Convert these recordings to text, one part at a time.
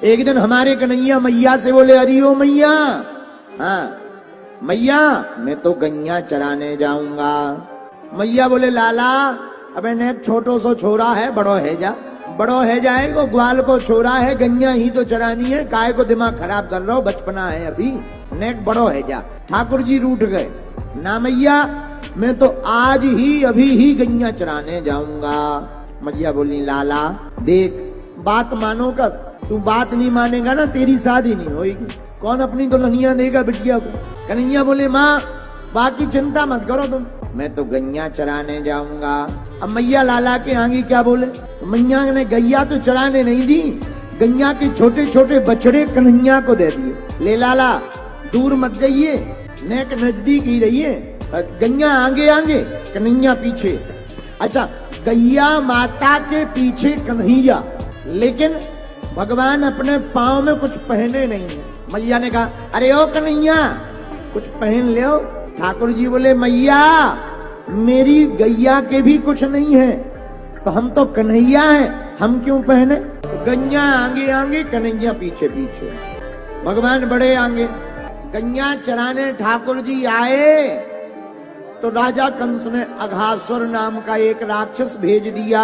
एक दिन हमारे कन्हैया मैया से बोले, अरे ओ मैया, हाँ मैया मैं तो गैया चराने जाऊंगा। मैया बोले, लाला अबे ने छोटो सो छोरा है, बड़ो है जाएगा, ग्वाल को छोरा है, गैया ही तो चरानी है, काय को दिमाग खराब कर रहा हो, बचपना है अभी, नेक बड़ो है जा। ठाकुर जी रूठ गए, ना मैया मैं तो आज ही अभी ही गैया चराने जाऊंगा। मैया बोली, लाला देख बात मानो कर, तू बात नहीं मानेगा ना तेरी शादी नहीं होगी, कौन अपनी दुल्हनिया देगा बिटिया को। कन्हैया बोले, माँ बाकी चिंता मत करो तुम, मैं तो गैया चराने जाऊंगा। अब मैया लाला के आगे क्या बोले, मैया ने गैया तो चराने नहीं दी, गैया के छोटे छोटे बछड़े कन्हैया को दे दिए। ले लाला दूर मत जाइए, नेक नजदीक ही रहिए, गैया आगे आगे कन्हैया पीछे। अच्छा गैया माता के पीछे कन्हैया, लेकिन भगवान अपने पाँव में कुछ पहने नहीं है। मैया ने कहा, अरे ओ कन्हैया कुछ पहन ले। ठाकुर जी बोले, मैया मेरी गैया के भी कुछ नहीं है, तो हम तो कन्हैया हैं, हम क्यों पहने। गैया आगे आगे कन्हैया पीछे पीछे, भगवान बड़े आगे। गैया चराने ठाकुर जी आए तो राजा कंस ने अघासुर नाम का एक राक्षस भेज दिया।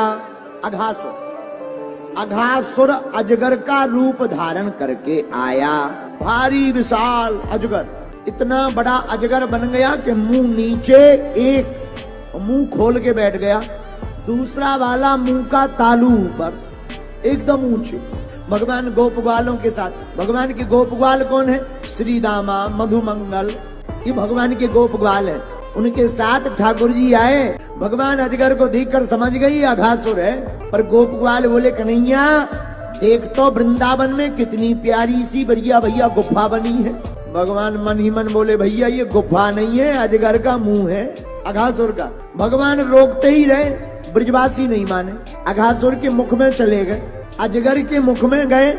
अघासुर अजगर का रूप धारण करके आया, भारी विशाल अजगर, इतना बड़ा अजगर बन गया कि मुंह नीचे एक मुंह खोल के बैठ गया, दूसरा वाला मुंह का तालू ऊपर, एकदम ऊंचे। भगवान गोप ग्वालों के साथ, भगवान के गोप ग्वाल कौन है, श्री दामा मधुमंगल, ये भगवान के गोप ग्वाल है, उनके साथ ठाकुर जी आए। भगवान अजगर को देखकर समझ गई अघासुर है, पर गोप ग्वाल बोले, कन्हैया देख तो वृंदावन में कितनी प्यारी सी बढ़िया भैया गुफा बनी है। भगवान मन ही मन बोले, भैया ये गुफा नहीं है, अजगर का मुंह है, अघासुर का। भगवान रोकते ही रहे, ब्रजवासी नहीं माने, अघासुर के मुख में चले गए, अजगर के मुख में गए,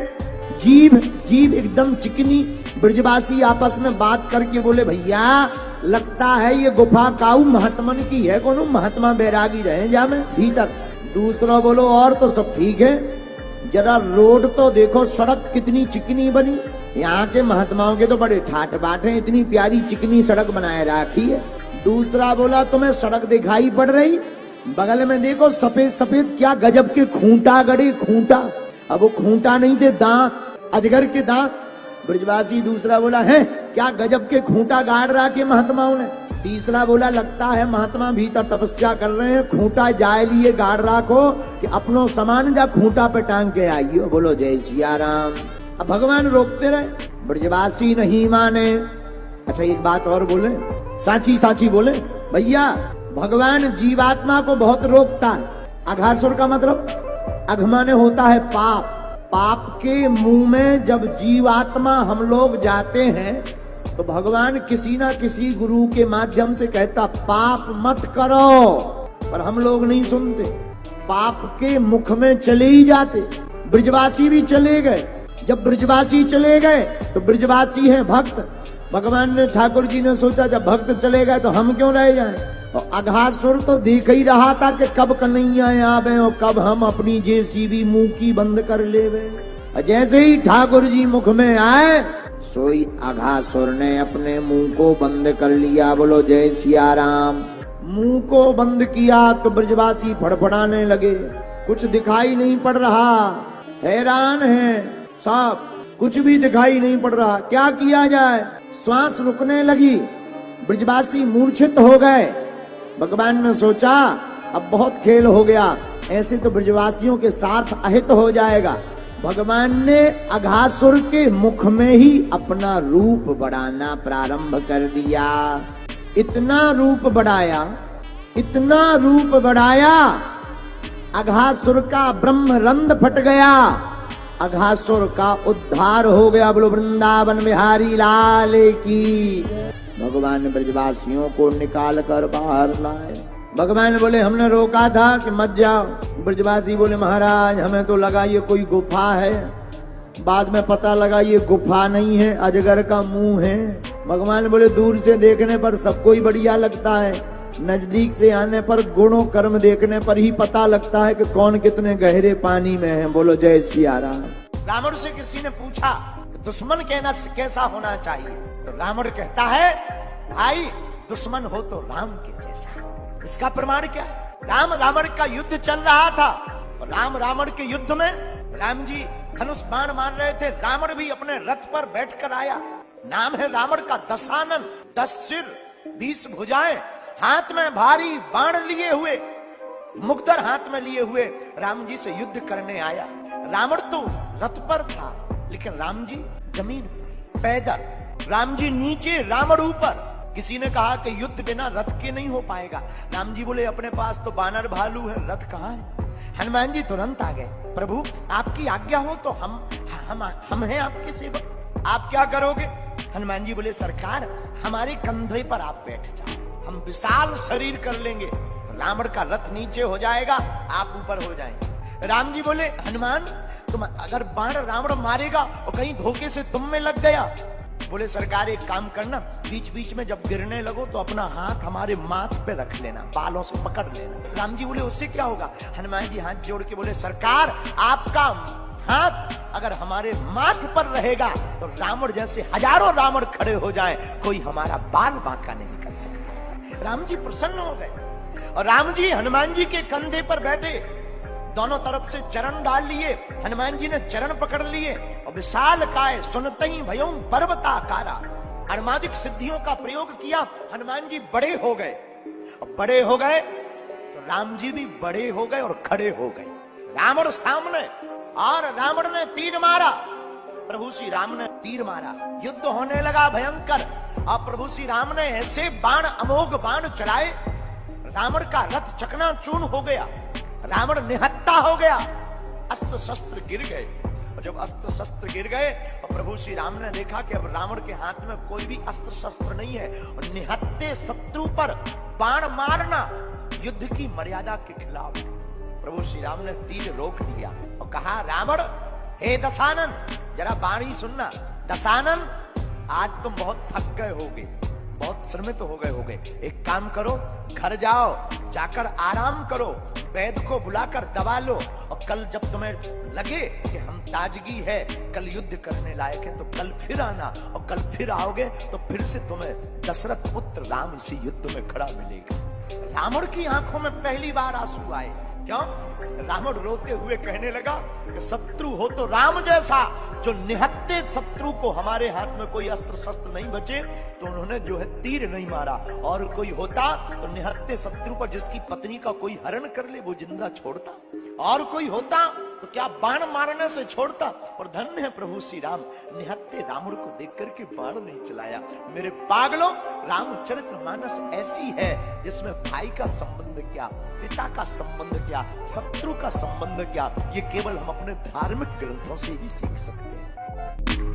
जीभ एकदम चिकनी। ब्रजवासी आपस में बात करके बोले, भैया लगता है ये गुफा काऊ महात्मन की है, कोनो महात्मा बैरागी रहे जा में भीतर। दूसरा बोलो, और तो सब ठीक है, जरा रोड तो देखो, सड़क कितनी चिकनी बनी, यहाँ के महात्माओं के तो बड़े ठाट बाट हैं, इतनी प्यारी चिकनी सड़क बनाए रखी है। दूसरा बोला, तुम्हें सड़क दिखाई पड़ रही, बगल में देखो सफेद सफेद क्या गजब के खूंटा गड़े, खूंटा, अब वो खूंटा नहीं थे दांत, अजगर के दांत। ब्रजवासी दूसरा बोला, है क्या गजब के खूंटा गाड़ रखे महात्माओं ने। तीसरा बोला, लगता है महात्मा भीतर तपस्या कर रहे हैं, खूंटा जाए लिए गाड़ रखो कि अपनो सामान जा खूंटा पे टांग के आइयो। बोलो जय सिया राम। अब भगवान रोकते रहे, ब्रजवासी नहीं माने। अच्छा एक बात और बोले, साची साची बोले, भैया भगवान जीवात्मा को बहुत रोकता है। अघासुर का मतलब, अघ माने होता है पाप, पाप के मुंह में जब जीवात्मा हम लोग जाते हैं तो भगवान किसी ना किसी गुरु के माध्यम से कहता पाप मत करो, पर हम लोग नहीं सुनते, पाप के मुख में चले ही जाते। ब्रजवासी भी चले गए, जब ब्रजवासी चले गए तो ब्रजवासी हैं भक्त। भगवान ने, ठाकुर जी ने सोचा जब भक्त चले गए तो हम क्यों रह जाएं। और अघासुर तो देख ही रहा था कि कब कन्हैया आवे और कब हम अपनी जेसीबी मुंह की बंद कर लेवे। जैसे ही ठाकुर जी मुख में आए, सोई अघासुर ने अपने मुंह को बंद कर लिया। बोलो जय सिया राम। मुंह को बंद किया तो ब्रजवासी फड़फड़ाने लगे, कुछ दिखाई नहीं पड़ रहा, हैरान है साहब, कुछ भी दिखाई नहीं पड़ रहा, क्या किया जाए। श्वास रुकने लगी, ब्रजवासी मूर्छित हो गए। भगवान ने सोचा अब बहुत खेल हो गया, ऐसे तो ब्रजवासियों के साथ अहित हो जाएगा। भगवान ने अघासुर के मुख में ही अपना रूप बढ़ाना प्रारंभ कर दिया। इतना रूप बढ़ाया, इतना रूप बढ़ाया, अघासुर का ब्रह्मरंध्र फट गया, अघासुर का उद्धार हो गया। बोलो वृंदावन बिहारी लाल की। भगवान ब्रजवासियों को निकाल कर बाहर लाए। भगवान बोले हमने रोका था कि मत जाओ। ब्रजवासी बोले महाराज हमें तो लगा ये कोई गुफा है, बाद में पता लगा ये गुफा नहीं है, अजगर का मुंह है। भगवान बोले दूर से देखने पर सबको ही बढ़िया लगता है, नजदीक से आने पर गुणों कर्म देखने पर ही पता लगता है कि कौन कितने गहरे पानी में है। बोलो जय सिया राम। रावण से किसी ने पूछा कि दुश्मन कहना कैसा होना चाहिए, तो रावण कहता है भाई दुश्मन हो तो राम के जैसा। इसका प्रमाण क्या है? राम रावण का युद्ध चल रहा था और राम रावण के युद्ध में राम जी धनुष बाण मार रहे थे, रावण भी अपने रथ पर बैठकर आया। नाम है रावण का दशानन, 10 सिर 20 भुजाएं, हाथ में भारी बाण लिए हुए, मुक्तर हाथ में लिए हुए राम जी से युद्ध करने आया। रावण तो रथ पर था लेकिन राम जी जमीन पर पैदल, राम जी नीचे रावण ऊपर। किसी ने कहा कि युद्ध बिना रथ के नहीं हो पाएगा। राम जी बोले अपने पास तो बानर भालू है, रथ कहां है? हनुमान जी तुरंत आ गए, प्रभु आपकी आज्ञा हो तो हम हैं आपके सेवक, आप क्या करोगे? हनुमान जी बोले सरकार हमारे कंधे पर आप बैठ जाओ, हम विशाल शरीर कर लेंगे, रावण का रथ नीचे हो जाएगा, आप ऊपर हो जाएंगे। राम जी बोले हनुमान तुम अगर बाण रावण मारेगा और कहीं धोखे से तुम में लग गया, बोले सरकार एक काम करना, बीच बीच में जब गिरने लगो तो अपना हाथ हमारे माथ पे रख लेना, बालों से पकड़ लेना। राम जी बोले उससे क्या होगा? हनुमान जी हाथ जोड़ के बोले सरकार आपका हाथ अगर हमारे माथ पर रहेगा तो रावण जैसे हजारों रावण खड़े हो जाए, कोई हमारा बाल बांका नहीं कर सकता। राम जी प्रसन्न हो गए और राम जी हनुमान जी के कंधे पर बैठे, दोनों तरफ से चरण डाल लिए, हनुमान जी ने चरण पकड़ लिए और विशाल काय सुनते ही भयों पर्वताकारा, अणमादिक सिद्धियों का प्रयोग किया। हनुमान जी बड़े हो गए और बड़े हो गए तो राम जी भी बड़े हो गए और खड़े हो गए। रावण सामने और रावण ने तीर मारा, प्रभु श्री राम ने तीर मारा, युद्ध होने लगा भयंकर और प्रभु श्री राम ने ऐसे बाण अमोघ बाण चढ़ाए, रावण का रथ चकनाचूर हो गया, रावण निहत्ता हो गया, अस्त्र शस्त्र गिर गए। और जब अस्त्र शस्त्र गिर गए और प्रभु श्री राम ने देखा कि अब रावण के हाथ में कोई भी अस्त्र शस्त्र नहीं है और निहत्ते शत्रु पर बाण मारना युद्ध की मर्यादा के खिलाफ, प्रभु श्री राम ने तीर रोक दिया और कहा रावण हे दशानन जरा बाणी सुनना। दशानन आज तुम बहुत थक गए होगे, बहुत श्रमित हो गए होगे, एक काम करो घर जाओ, जाकर आराम करो, वैद्य को बुलाकर दवा लो और कल जब तुम्हें लगे कि हम ताजगी है, कल युद्ध करने लायक है, तो कल फिर आना और कल फिर आओगे तो फिर से तुम्हें दशरथ पुत्र राम इसी युद्ध में खड़ा मिलेगा। रावण की आंखों में पहली बार आंसू आए। क्यों? रावण रोते हुए कहने लगा कि शत्रु हो तो राम जैसा, जो निहत्ते शत्रु को हमारे हाथ में कोई अस्त्र शस्त्र नहीं बचे तो उन्होंने जो है तीर नहीं मारा, और कोई होता तो निहत्ते शत्रु पर जिसकी पत्नी का कोई हरण कर ले वो जिंदा छोड़ता, और कोई होता तो क्या बाण मारने से छोड़ता। और धन्य है प्रभु श्री राम, निहत्ते रावण को देख करके बाण नहीं चलाया। मेरे पागलों, रामचरित्र मानस ऐसी है जिसमें भाई का संबंध क्या, पिता का संबंध क्या, शत्रु का संबंध क्या, ये केवल हम अपने धार्मिक ग्रंथों से ही सीख सकते हैं।